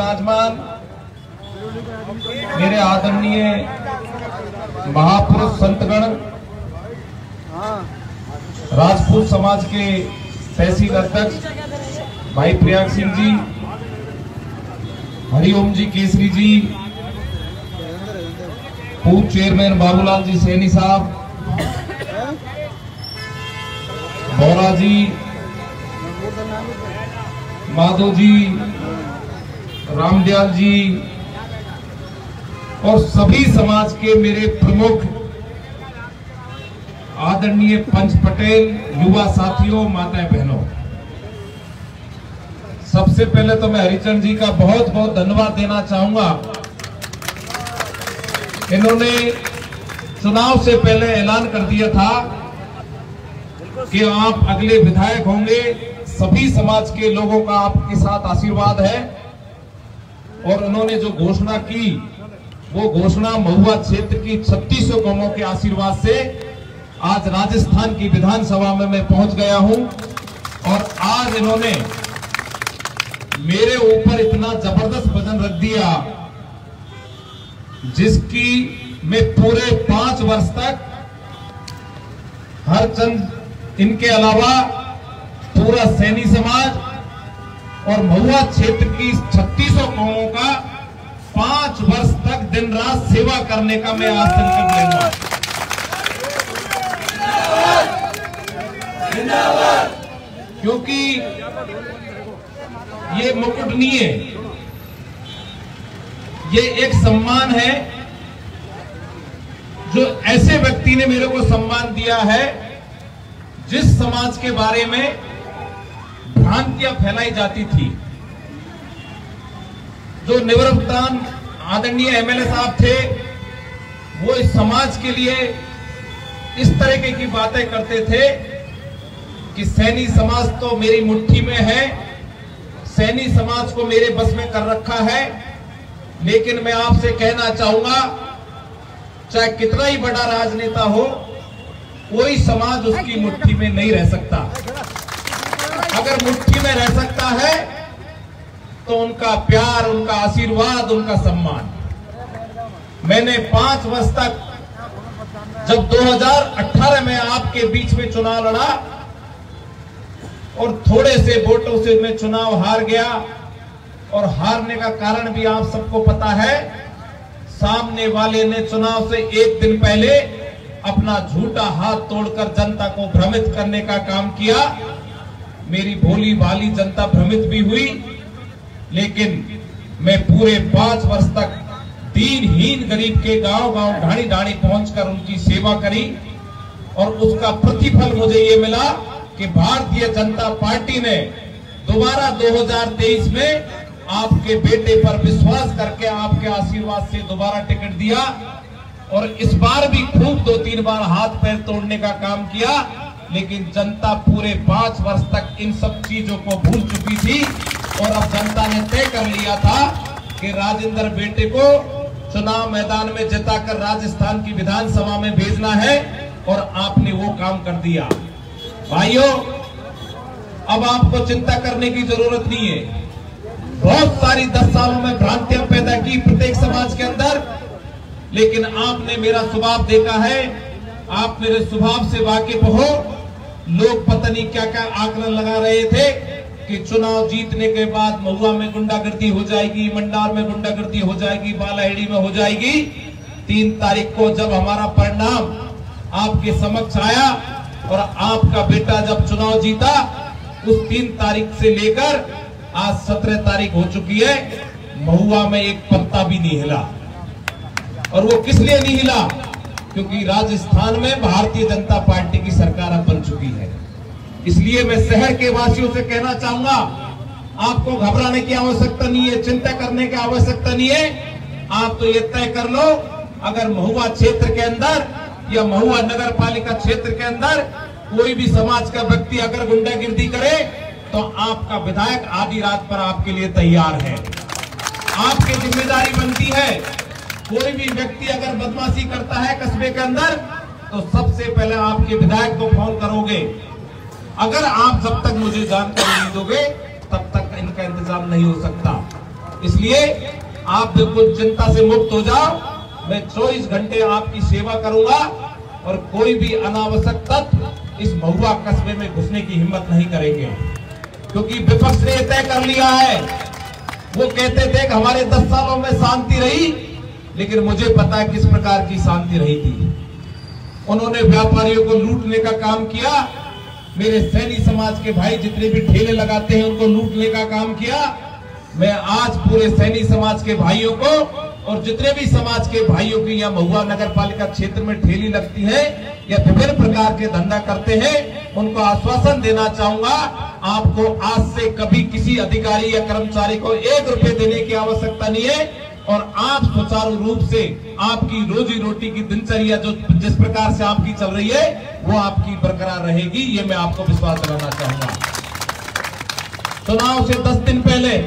विराजमान मेरे आदरणीय महापुरुष संतगण, राजपूत समाज के तहसील अध्यक्ष भाई प्रियांक सिंह जी, हरिओम जी केसरी जी, पूर्व चेयरमैन बाबूलाल जी सैनी साहब, बोरा जी, माधव जी, रामदयाल जी और सभी समाज के मेरे प्रमुख आदरणीय पंच पटेल, युवा साथियों, माताएं बहनों, सबसे पहले तो मैं हरिचंद जी का बहुत बहुत धन्यवाद देना चाहूंगा। इन्होंने चुनाव से पहले ऐलान कर दिया था कि आप अगले विधायक होंगे, सभी समाज के लोगों का आपके साथ आशीर्वाद है। और उन्होंने जो घोषणा की वो घोषणा महुआ क्षेत्र की 3600 गांवों के आशीर्वाद से आज राजस्थान की विधानसभा में मैं पहुंच गया हूं। और आज इन्होंने मेरे ऊपर इतना जबरदस्त वजन रख दिया जिसकी मैं पूरे 5 वर्ष तक हरचंद इनके अलावा पूरा सैनी समाज और महुआ क्षेत्र की 3600 गांवों का 5 वर्ष तक दिन रात सेवा करने का मैं आज संकल्प लेंगे। क्योंकि ये मुकुट नहीं है, ये एक सम्मान है जो ऐसे व्यक्ति ने मेरे को सम्मान दिया है जिस समाज के बारे में भ्रांतियां फैलाई जाती थी। जो निवर्तमान आदरणीय एमएलए साहब थे वो इस समाज के लिए इस तरीके की बातें करते थे कि सैनी समाज तो मेरी मुट्ठी में है, सैनी समाज को मेरे बस में कर रखा है। लेकिन मैं आपसे कहना चाहूंगा, चाहे कितना ही बड़ा राजनेता हो, कोई समाज उसकी मुट्ठी में नहीं रह सकता। अगर मुट्ठी में रह सकता है तो उनका प्यार, उनका आशीर्वाद, उनका सम्मान। मैंने 5 वर्ष तक, जब 2018 में आपके बीच में चुनाव लड़ा और थोड़े से वोटों से मैं चुनाव हार गया, और हारने का कारण भी आप सबको पता है। सामने वाले ने चुनाव से 1 दिन पहले अपना झूठा हाथ तोड़कर जनता को भ्रमित करने का काम किया। मेरी भोली भाली जनता भ्रमित भी हुई, लेकिन मैं पूरे 5 वर्ष तक दीनहीन गरीब के गांव-गांव, ढाणी-ढाणी पहुंचकर उनकी सेवा करी। और उसका प्रतिफल मुझे ये मिला कि भारतीय जनता पार्टी ने दोबारा 2023 में आपके बेटे पर विश्वास करके आपके आशीर्वाद से दोबारा टिकट दिया। और इस बार भी खूब 2-3 बार हाथ पैर तोड़ने का काम किया, लेकिन जनता पूरे 5 वर्ष तक इन सब चीजों को भूल चुकी थी। और अब जनता ने तय कर लिया था कि राजेंद्र बेटे को चुनाव मैदान में जिताकर राजस्थान की विधानसभा में भेजना है, और आपने वो काम कर दिया। भाइयों, अब आपको चिंता करने की जरूरत नहीं है। बहुत सारी 10 सालों में भ्रांतियां पैदा की प्रत्येक समाज के अंदर, लेकिन आपने मेरा स्वभाव देखा है, आप मेरे स्वभाव से वाकिफ हो। लोग पता नहीं क्या क्या आकलन लगा रहे थे कि चुनाव जीतने के बाद महुआ में गुंडागर्दी हो जाएगी, मंडार में गुंडागर्दी हो जाएगी, बालाहेड़ी में हो जाएगी। 3 तारीख को जब हमारा परिणाम आपके समक्ष आया और आपका बेटा जब चुनाव जीता, उस 3 तारीख से लेकर आज 17 तारीख हो चुकी है, महुआ में एक पत्ता भी नहीं हिला। और वो किस लिए नहीं हिला? क्योंकि राजस्थान में भारतीय जनता पार्टी की सरकार अब बन चुकी है। इसलिए मैं शहर के वासियों से कहना चाहूंगा, आपको घबराने की आवश्यकता नहीं है, चिंता करने की आवश्यकता नहीं है। आप तो ये तय कर लो, अगर महुआ क्षेत्र के अंदर या महुआ नगर पालिका क्षेत्र के अंदर कोई भी समाज का व्यक्ति अगर गुंडागिर्दी करे तो आपका विधायक आधी रात पर आपके लिए तैयार है। आपकी जिम्मेदारी बनती है, कोई भी व्यक्ति अगर बदमाशी करता है कस्बे के अंदर तो सबसे पहले आपके विधायक को फोन करोगे। अगर आप जब तक मुझे जानकारी नहीं दोगे तब तक इनका इंतजाम नहीं हो सकता। इसलिए आप बिल्कुल चिंता से मुक्त हो जाओ। मैं 24 घंटे आपकी सेवा करूंगा और कोई भी अनावश्यक तत्व इस महुआ कस्बे में घुसने की हिम्मत नहीं करेंगे, क्योंकि विपक्ष ने तय कर लिया है। वो कहते थे कि हमारे 10 सालों में शांति रही, लेकिन मुझे पता है किस प्रकार की शांति रही थी। उन्होंने व्यापारियों को लूटने का काम किया, मेरे सैनी समाज के भाई जितने भी ठेले लगाते हैं उनको लूटने का काम किया। मैं आज पूरे सैनी समाज के भाइयों को और जितने भी समाज के भाइयों की यहाँ महुआ नगर पालिका क्षेत्र में ठेली लगती है या विभिन्न प्रकार के धंधा करते हैं, उनको आश्वासन देना चाहूंगा, आपको आज से कभी किसी अधिकारी या कर्मचारी को 1 रुपए देने की आवश्यकता नहीं है और आप सुचारू रूप से आपकी रोजी रोटी की दिनचर्या जो जिस प्रकार से आपकी चल रही है वो आपकी बरकरार रहेगी, ये मैं आपको विश्वास दिलाना चाहूंगा। चुनाव से 10 दिन पहले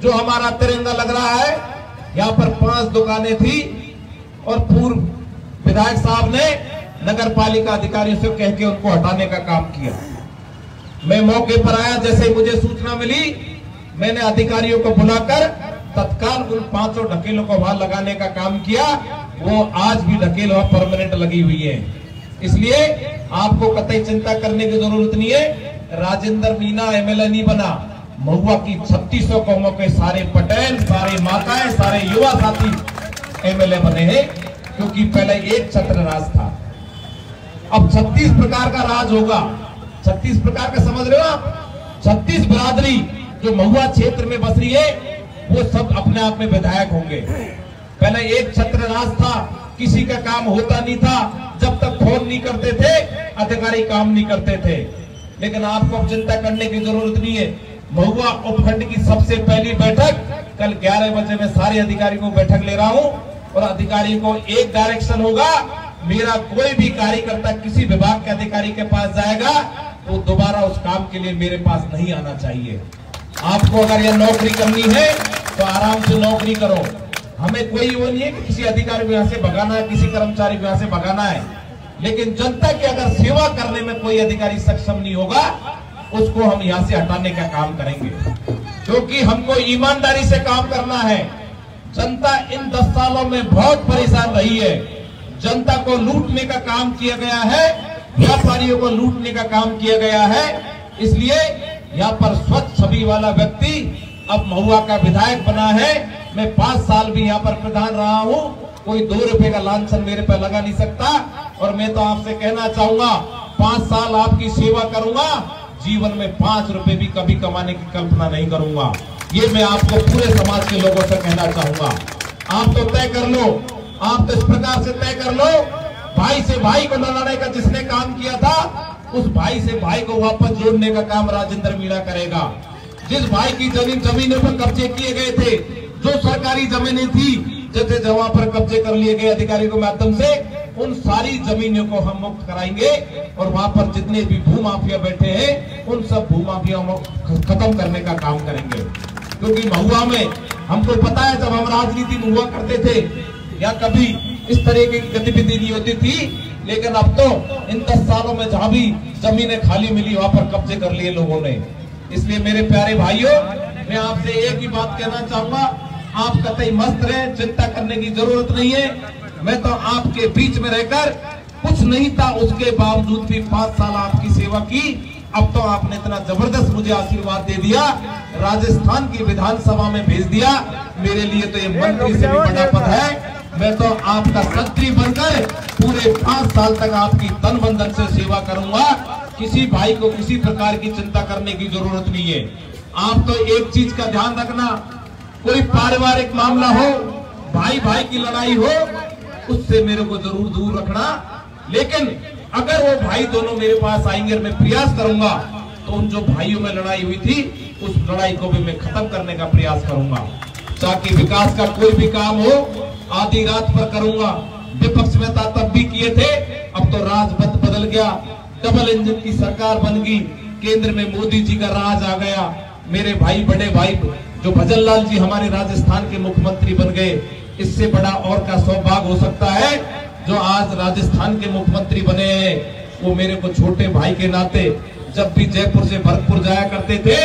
जो हमारा तिरंगा लग रहा है, यहाँ पर 5 दुकानें थी और पूर्व विधायक साहब ने नगर पालिका अधिकारियों से कह के उनको हटाने का काम किया। मैं मौके पर आया, जैसे मुझे सूचना मिली मैंने अधिकारियों को बुलाकर तत्काल उन 5 ढकेलों को वहां लगाने का काम किया। वो आज भी ढकेल वहां परमानेंट लगी हुई है, इसलिए आपको कतई चिंता करने की जरूरत नहीं है। राजेंद्र मीना एमएलए नहीं बना, महुआ की 3600 कौमों के सारे पटेल, सारे माताएं, सारे युवा साथी एमएलए बने हैं, क्योंकि पहले एक छत्र राज था, अब 36 प्रकार का राज होगा। 36 प्रकार का समझ रहे हो आप? 36 बिरादरी जो महुआ क्षेत्र में बस रही है वो सब अपने आप में विधायक होंगे। पहले एक छत्र राज था, किसी का काम होता नहीं था, जब तक फोन नहीं करते थे अधिकारी काम नहीं करते थे। लेकिन आपको अब चिंता करने की जरूरत नहीं है। महुआ उपखंड की सबसे पहली बैठक कल 11 बजे मैं सारे अधिकारियों को बैठक ले रहा हूं और अधिकारियों को एक डायरेक्शन होगा, मेरा कोई भी कार्यकर्ता किसी विभाग के अधिकारी के पास जाएगा तो दोबारा उस काम के लिए मेरे पास नहीं आना चाहिए। आपको अगर यह नौकरी करनी है तो आराम से नौकरी करो, हमें कोई वो नहीं है कि किसी अधिकारी को यहाँ से भगाना है, किसी कर्मचारी को यहाँ से भगाना है। लेकिन जनता की अगर सेवा करने में कोई अधिकारी सक्षम नहीं होगा उसको हम यहाँ से हटाने का काम करेंगे, क्योंकि हमको ईमानदारी से काम करना है। जनता इन 10 सालों में बहुत परेशान रही है, जनता को लूटने का काम किया गया है, व्यापारियों को लूटने का काम किया गया है। इसलिए यहाँ पर स्वच्छ छवि वाला व्यक्ति अब महुआ का विधायक बना है। मैं 5 साल भी यहाँ पर प्रधान रहा हूँ, कोई 2 रुपए का लांछन मेरे पे लगा नहीं सकता। और मैं तो आपसे कहना चाहूंगा 5 साल आपकी सेवा करूंगा, जीवन में 5 रुपए भी कभी कमाने की कल्पना नहीं करूंगा। ये मैं आपको पूरे समाज के लोगों से कहना चाहूंगा। आप तो तय कर लो, आप तो इस प्रकार से तय कर लो, भाई से भाई को लड़ाने का जिसने काम किया था उस भाई से भाई को वापस जोड़ने का काम राजेंद्र मीणा करेगा। जिस भाई की जमीनों पर कब्जे किए गए थे, जो सरकारी जमीनें थी जैसे जगह पर कब्जे कर लिए गए अधिकारियों के माध्यम से, उन सारी जमीनों को हम मुक्त कराएंगे और वहां पर जितने भी भूमाफिया बैठे हैं उन सब भूमाफिया को खत्म करने का काम करेंगे। क्योंकि महुआ में हमको पता है जब हम राजनीति में हुआ करते थे या कभी इस तरह की गतिविधि नहीं होती थी, लेकिन अब तो इन 10 सालों में जहां भी जमीनें खाली मिली वहां पर कब्जे कर लिए लोगों ने। इसलिए मेरे प्यारे भाइयों, मैं आपसे एक ही बात कहना चाहूंगा, आप कतई मस्त रहें, चिंता करने की जरूरत नहीं है। मैं तो आपके बीच में रहकर कुछ नहीं था, उसके बावजूद भी 5 साल आपकी सेवा की। अब तो आपने इतना जबरदस्त मुझे आशीर्वाद दे दिया, राजस्थान की विधानसभा में भेज दिया। मेरे लिए तो ये मंत्री से भी बड़ा पद है। मैं तो आपका मंत्री बनकर पूरे 5 साल तक आपकी तन मन धन से सेवा करूंगा। किसी भाई को किसी प्रकार की चिंता करने की जरूरत नहीं है। आप तो एक चीज का ध्यान रखना, कोई पारिवारिक मामला हो, भाई भाई की लड़ाई हो, उससे मेरे को जरूर दूर रखना। लेकिन अगर वो भाई दोनों मेरे पास आएंगे और मैं प्रयास करूंगा तो उन जो भाइयों में लड़ाई हुई थी उस लड़ाई को भी मैं खत्म करने का प्रयास करूंगा। ताकि विकास का कोई भी काम हो आधी रात पर करूंगा। विपक्ष में था तब भी किए थे, अब तो राज बदल गया, डबल इंजन की सरकार बन गई, केंद्र में मोदी जी का राज आ गया। मेरे भाई बड़े भाई जो भजन लाल जी हमारे राजस्थान के मुख्यमंत्री बन गए, इससे बड़ा और का सौभाग्य हो सकता है। जो आज राजस्थान के मुख्यमंत्री बने हैं वो मेरे को छोटे भाई के नाते जब भी जयपुर से भरतपुर जाया करते थे,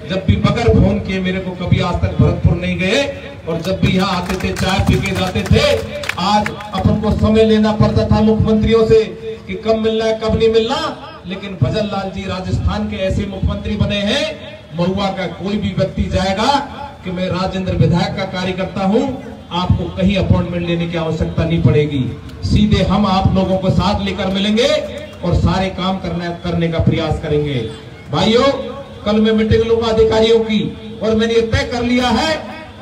जब भी बगैर फोन किए मेरे को कभी आज तक भरतपुर नहीं गए, और जब भी यहाँ आते थे चाय पी के जाते थे। आज अपन को समय लेना पड़ता था मुख्यमंत्रियों से कि कब मिलना है कब नहीं मिलना, लेकिन भजन लाल जी राजस्थान के ऐसे मुख्यमंत्री बने हैं, महुआ का कोई भी व्यक्ति जाएगा कि मैं राजेंद्र विधायक का कार्यकर्ता हूं, आपको कहीं अपॉइंटमेंट लेने की आवश्यकता नहीं पड़ेगी, सीधे हम आप लोगों को साथ लेकर मिलेंगे और सारे काम करने का प्रयास करेंगे। भाइयों, कल मैं मीटिंग लूंगा अधिकारियों की, और मैंने ये तय कर लिया है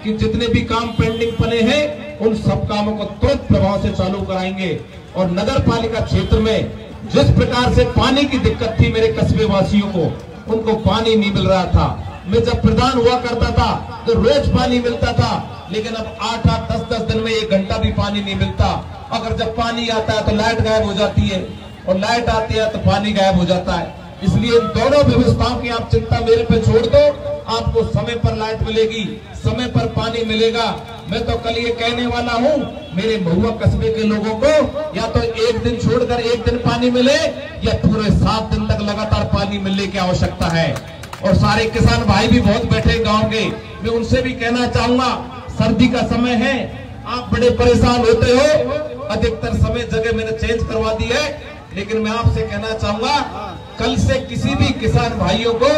कि जितने भी काम पेंडिंग पड़े हैं उन सब कामों को तुरंत प्रभाव से चालू कराएंगे। और नगर पालिका क्षेत्र में जिस प्रकार से पानी की दिक्कत थी मेरे कस्बे वासियों को, उनको पानी नहीं मिल रहा था। मैं जब प्रधान हुआ करता था तो रोज पानी मिलता था, लेकिन अब 8-8, 10-10 दिन में 1 घंटा भी पानी नहीं मिलता। अगर जब पानी आता है तो लाइट गायब हो जाती है, और लाइट आती है तो पानी गायब हो जाता है। इसलिए दोनों व्यवस्थाओं की आप चिंता मेरे पे छोड़ दो, आपको समय पर लाइट मिलेगी, समय पर पानी मिलेगा। मैं तो कल ये कहने वाला हूँ, मेरे महुआ कस्बे के लोगों को या तो 1 दिन छोड़कर 1 दिन पानी मिले, या पूरे 7 दिन तक लगातार पानी मिलने की आवश्यकता है। और सारे किसान भाई भी बहुत बैठे गांव के, मैं उनसे भी कहना चाहूंगा, सर्दी का समय है, आप बड़े परेशान होते हो, अधिकतर समय जगह मैंने चेंज करवा दी है, लेकिन मैं आपसे कहना चाहूंगा, कल से किसी भी किसान भाइयों को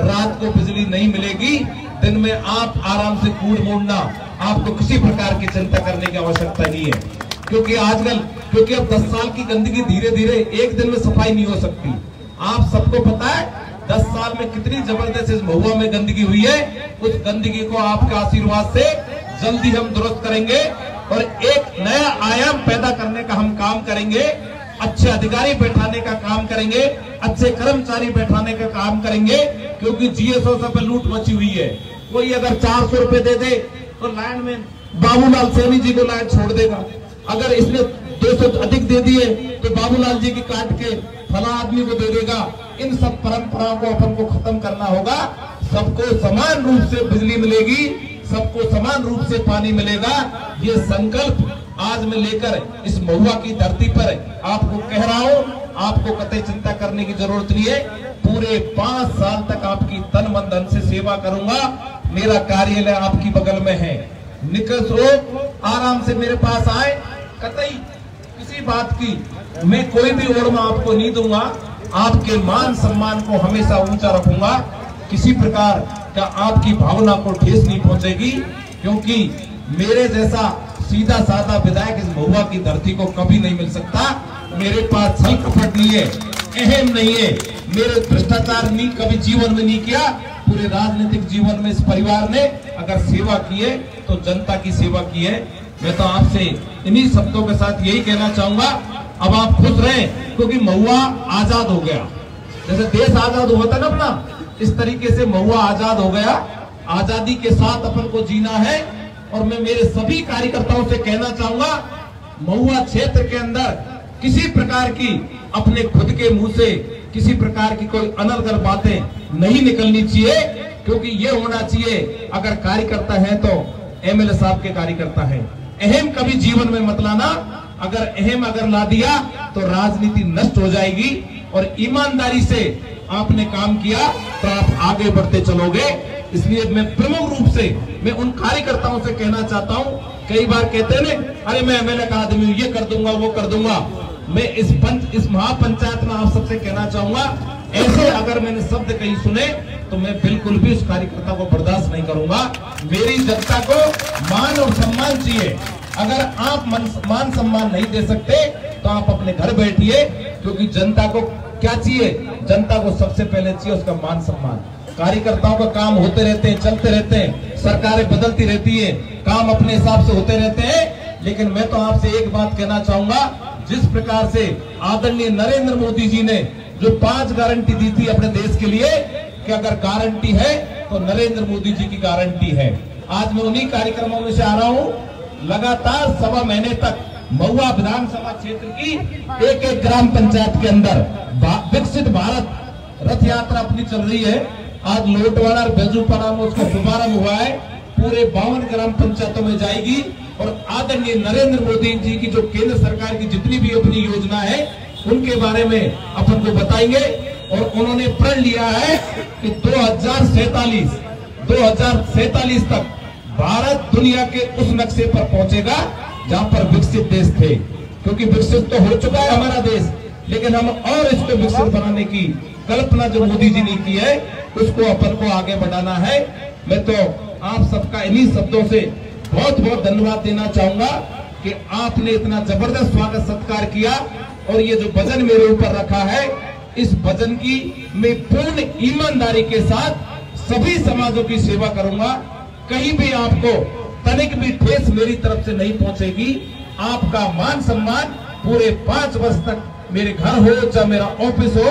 रात को बिजली नहीं मिलेगी। दिन में आप आराम से कूड़ मोड़ना, आपको किसी प्रकार की चिंता करने की आवश्यकता नहीं है। क्योंकि अब 10 साल की गंदगी धीरे धीरे 1 दिन में सफाई नहीं हो सकती। आप सबको पता है 10 साल में कितनी जबरदस्त इस महुआ में गंदगी हुई है। उस गंदगी को आपके आशीर्वाद से जल्दी हम दुरुस्त करेंगे और एक नया आयाम पैदा करने का हम काम करेंगे। अच्छे अधिकारी बैठाने का काम करेंगे, अच्छे कर्मचारी बैठाने का काम करेंगे, क्योंकि जीएसओ पे लूट मची हुई है। कोई अगर 400 रुपए दे दे तो लाइन में बाबूलाल सैनी जी को लाइन छोड़ देगा, अगर इसने 200 अधिक दे दिए तो बाबूलाल जी की काट के फला आदमी को दे देगा। इन सब परंपराओं को अपन को खत्म करना होगा। सबको समान रूप से बिजली मिलेगी, सबको समान रूप से पानी मिलेगा। ये संकल्प आज मैं लेकर इस महुआ की धरती पर आपको कह रहा हूं। आपको कतई चिंता करने की जरूरत नहीं है। पूरे 5 साल तक आपकी तन मन धन से सेवा करूंगा। मेरा कार्यालय आपकी बगल में है, निकट हो, आराम से मेरे पास आए। कतई किसी बात की मैं कोई भी ओरमा आपको नहीं दूंगा। आपके मान सम्मान को हमेशा ऊंचा रखूंगा। किसी प्रकार का आपकी भावना को ठेस नहीं पहुंचेगी, क्योंकि मेरे जैसा सीधा साधा विधायक इस महुआ की धरती को कभी नहीं मिल सकता। मेरे पास छल कपट नहीं है, अहम नहीं है, मेरे भ्रष्टाचार नहीं कभी जीवन में नहीं किया। पूरे राजनीतिक जीवन में इस परिवार ने अगर सेवा की है तो जनता की सेवा की है। मैं तो आपसे इन्हीं शब्दों के साथ यही कहना चाहूंगा, अब आप खुश रहें, क्योंकि महुआ आजाद हो गया। जैसे देश आजाद हुआ था ना अपना, इस तरीके से महुआ आजाद हो गया। आजादी के साथ अपन को जीना है। और मैं मेरे सभी कार्यकर्ताओं से कहना चाहूंगा, महुआ क्षेत्र के अंदर किसी प्रकार की अपने खुद के मुंह से किसी प्रकार की कोई अनर्गल बातें नहीं निकलनी चाहिए, क्योंकि ये होना चाहिए अगर कार्यकर्ता है तो एमएलए साहब के कार्यकर्ता है। अहम कभी जीवन में मत लाना। अगर ला दिया तो राजनीति नष्ट हो जाएगी। और ईमानदारी से आपने काम किया तो आप आगे बढ़ते चलोगे। इसलिए मैं प्रमुख रूप से मैं उन कार्यकर्ताओं से कहना चाहता हूं, कई बार कहते हैं अरे मैं एमएलए का आदमी हूं, ये कर दूंगा वो कर दूंगा। मैं इस महापंचायत में आप सबसे कहना चाहूंगा, ऐसे अगर मैंने शब्द कहीं सुने तो मैं बिल्कुल भी उस कार्यकर्ता को बर्दाश्त नहीं करूंगा। मेरी जनता को मान और सम्मान चाहिए। अगर आप मान सम्मान नहीं दे सकते तो आप अपने घर बैठिए, क्योंकि जनता को क्या चाहिए? जनता को सबसे पहले चाहिए उसका मान सम्मान। कार्यकर्ताओं का काम होते रहते हैं, चलते रहते हैं, सरकारें बदलती रहती है, काम अपने हिसाब से होते रहते हैं। लेकिन मैं तो आपसे एक बात कहना चाहूंगा, जिस प्रकार से आदरणीय नरेंद्र मोदी जी ने जो 5 गारंटी दी थी अपने देश के लिए, कि अगर गारंटी है तो नरेंद्र मोदी जी की गारंटी है। आज मैं उन्हीं कार्यक्रमों में से आ रहा हूं। लगातार 1.25 महीने तक महुआ विधानसभा क्षेत्र की एक ग्राम पंचायत के अंदर विकसित भारत रथ यात्रा अपनी चल रही है। आज लोटवाड़ा और बेजूपड़ा में उसका शुभारंभ हुआ है। पूरे 52 ग्राम पंचायतों में जाएगी और आदरणीय नरेंद्र मोदी जी की जो केंद्र सरकार की जितनी भी अपनी योजना है उनके बारे में अपन को बताएंगे और उन्होंने प्रण लिया है कि 2047 तक भारत दुनिया के उस नक्शे पर पहुंचेगा जहां पर विकसित देश थे। क्योंकि विकसित तो हो चुका है हमारा देश, लेकिन हम और इसको विकसित बनाने की कल्पना जो मोदी जी ने की है उसको अपन को आगे बढ़ाना है। मैं तो आप सबका इन्हीं शब्दों से बहुत बहुत धन्यवाद देना चाहूंगा कि आपने इतना जबरदस्त स्वागत सत्कार किया और ये जो वजन मेरे ऊपर रखा है, इस वजन की मैं पूर्ण ईमानदारी के साथ सभी समाजों की सेवा करूंगा। कहीं भी आपको तनिक भी ठेस मेरी तरफ से नहीं पहुंचेगी। आपका मान सम्मान पूरे 5 वर्ष तक मेरे घर हो चाहे मेरा ऑफिस हो,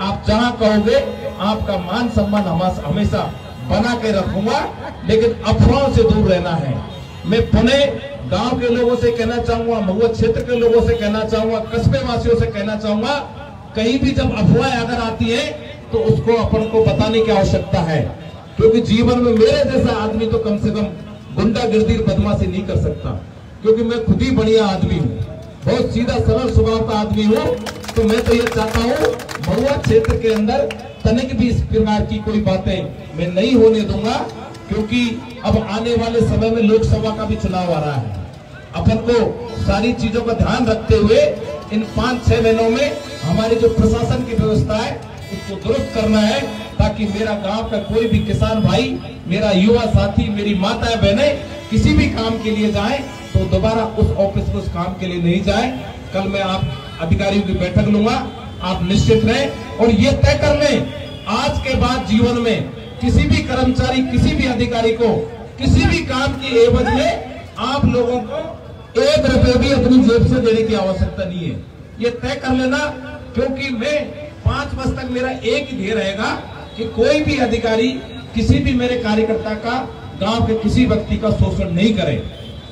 आप जहां कहोगे आपका मान सम्मान हमेशा बना के रखूंगा। लेकिन अफवाहों से दूर रहना है। मैं पुणे गांव के लोगों से कहना चाहूंगा, महुआ क्षेत्र के लोगों से कहना चाहूंगा, कस्बे वासियों से कहना चाहूंगा, कहीं भी जब अफवाहें अगर आती है तो उसको अपन को बताने की आवश्यकता है। क्योंकि जीवन में मेरे जैसा आदमी तो कम से कम गुंडागिर्दी बदमाशी नहीं कर सकता, क्योंकि मैं खुद ही बढ़िया आदमी हूँ, बहुत सीधा सरल स्वभाव का आदमी हूँ। तो मैं तो ये चाहता हूँ महुआ क्षेत्र के अंदर तनिक भी इस प्रकार की कोई बातें मैं नहीं होने दूंगा। क्योंकि अब आने वाले समय में लोकसभा का भी चुनाव आ रहा है। अपन को सारी चीजों का ध्यान रखते हुए इन 5-6 महीनों में हमारी जो प्रशासन की व्यवस्था है उसको दुरुस्त करना है, ताकि मेरा गांव का कोई भी किसान भाई, मेरा युवा साथी, मेरी माताएं बहनें किसी भी काम के लिए जाएं तो दोबारा उस ऑफिस में उस काम के लिए नहीं जाएं। कल मैं आप अधिकारियों की बैठक लूंगा, आप निश्चित रहें और ये तय कर लें आज के बाद जीवन में किसी भी कर्मचारी, किसी भी अधिकारी को किसी भी काम की एवज में आप लोगों को 1 रुपये भी अपनी जेब से देने की आवश्यकता नहीं है। ये तय कर लेना, क्योंकि मैं 5 वर्ष तक मेरा एक ही ध्येय रहेगा कि कोई भी अधिकारी किसी भी मेरे कार्यकर्ता का, गांव के किसी व्यक्ति का शोषण नहीं करे।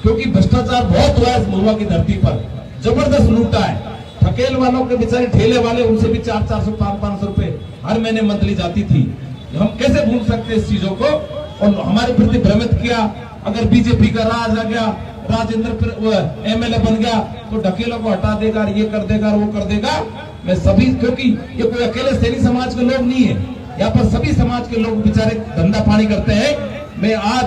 क्योंकि भ्रष्टाचार बहुत हुआ है इस महुआ की धरती पर, जबरदस्त लूटा है। ठकेल वालों के बेचारे ठेले वाले, उनसे भी 400-400, 500-500 रुपए हर महीने मंथली जाती थी। हम कैसे भूल सकते हैं इस चीजों को? और हमारे प्रति भ्रमित किया। अगर बीजेपी का राज आ गया, राजेंद्र एमएलए बन गया तो ढकेलों को हटा देगा, ये कर देगा, वो कर देगा। मैं सभी, क्योंकि ये कोई अकेले सैनी समाज के लोग नहीं है, यहाँ पर सभी समाज के लोग बेचारे धंधा पानी करते हैं। मैं आज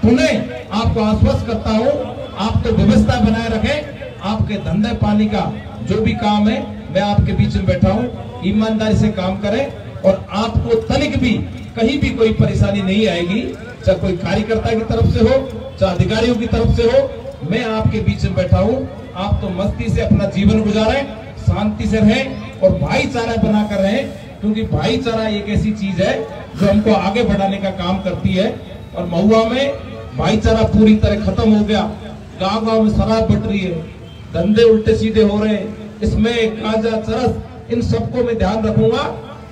पुनः आपको आश्वस्त करता हूँ, आप तो व्यवस्था बनाए रखें, आपके धंधे पानी का जो भी काम है मैं आपके बीच में बैठा हूँ, ईमानदारी से काम करें और आपको तनिक भी कहीं भी कोई परेशानी नहीं आएगी, चाहे कोई कार्यकर्ता की तरफ से हो, चाहे अधिकारियों की तरफ से हो। मैं आपके बीच में बैठा हूँ, आप तो मस्ती से अपना जीवन गुजारें, शांति से रहें और भाईचारा बनाकर रहें। क्योंकि भाईचारा एक ऐसी चीज है जो हमको आगे बढ़ाने का काम करती है। और महुआ में भाईचारा पूरी तरह खत्म हो गया। गांव गांव में शराब बट रही है, धंधे उल्टे सीधे हो रहे हैं, इसमें गांजा, चरस, इन सबको मैं ध्यान रखूंगा।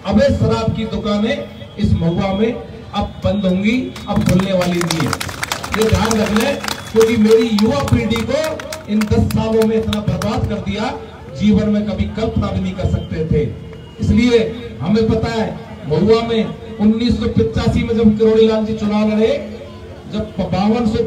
अवैध शराब की दुकानें इस महुआ में अब बंद होंगी, अब खुलने वाली नहीं है, ये ध्यान रख लें। क्योंकि मेरी युवा पीढ़ी को इन 10 सालों में इतना बर्बाद कर दिया, जीवन में कभी कल्पना भी नहीं कर सकते थे। इसलिए हमें पता है महुआ में 1985 में जब किरोड़ीलाल जी चुनाव लड़े, जब 5200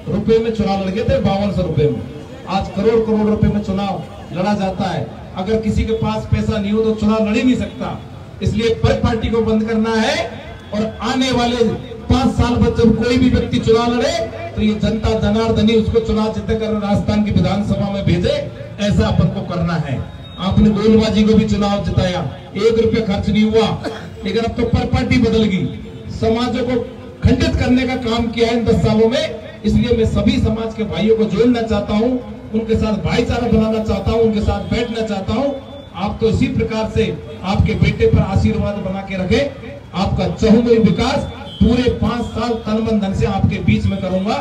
रुपए में चुनाव लड़ गए थे, 5200 रुपए में। आज करोड़ करोड़ रुपए में चुनाव लड़ा जाता है। अगर किसी के पास पैसा नहीं हो तो चुनाव लड़ ही नहीं सकता। इसलिए पर पार्टी को बंद करना है और आने वाले 5 साल बाद जब कोई भी व्यक्ति चुनाव लड़े तो ये जनता जनार्दनी उसको चुनाव जीते कर राजस्थान की विधानसभा में भेजे, ऐसा अपन को करना है। आपने गोलबाजी को भी चुनाव जिताया, 1 रुपया खर्च नहीं हुआ, लेकिन अब तो पर पार्टी बदल गई, समाजों को खंडित करने का काम किया है इन 10 सालों में। इसलिए मैं सभी समाज के भाइयों को जोड़ना चाहता हूँ, उनके साथ भाईचारा बनाना चाहता हूँ, उनके साथ बैठना चाहता हूँ। आप तो इसी प्रकार से आपके बेटे पर आशीर्वाद बना के रखे। आपका चहुमुखी विकास पूरे 5 साल तन मन धन से आपके बीच में करूंगा।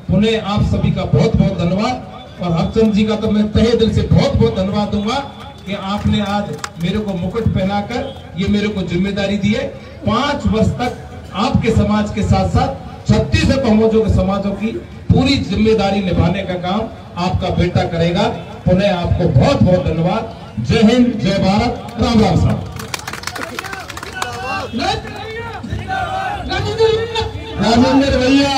पुनः आप सभी का बहुत बहुत धन्यवाद। और हरचंद जी का तो मैं तहे दिल से बहुत बहुत धन्यवाद दूंगा कि आपने आज मेरे को मुकुट पहनाकर ये मेरे को जिम्मेदारी दी है। 5 वर्ष तक आपके समाज के साथ साथ 36 समाजों की पूरी जिम्मेदारी निभाने का काम आपका बेटा करेगा। पुनः आपको बहुत बहुत धन्यवाद। जय हिंद, जय भारत, राम राम साहब। राजेंद्र भैया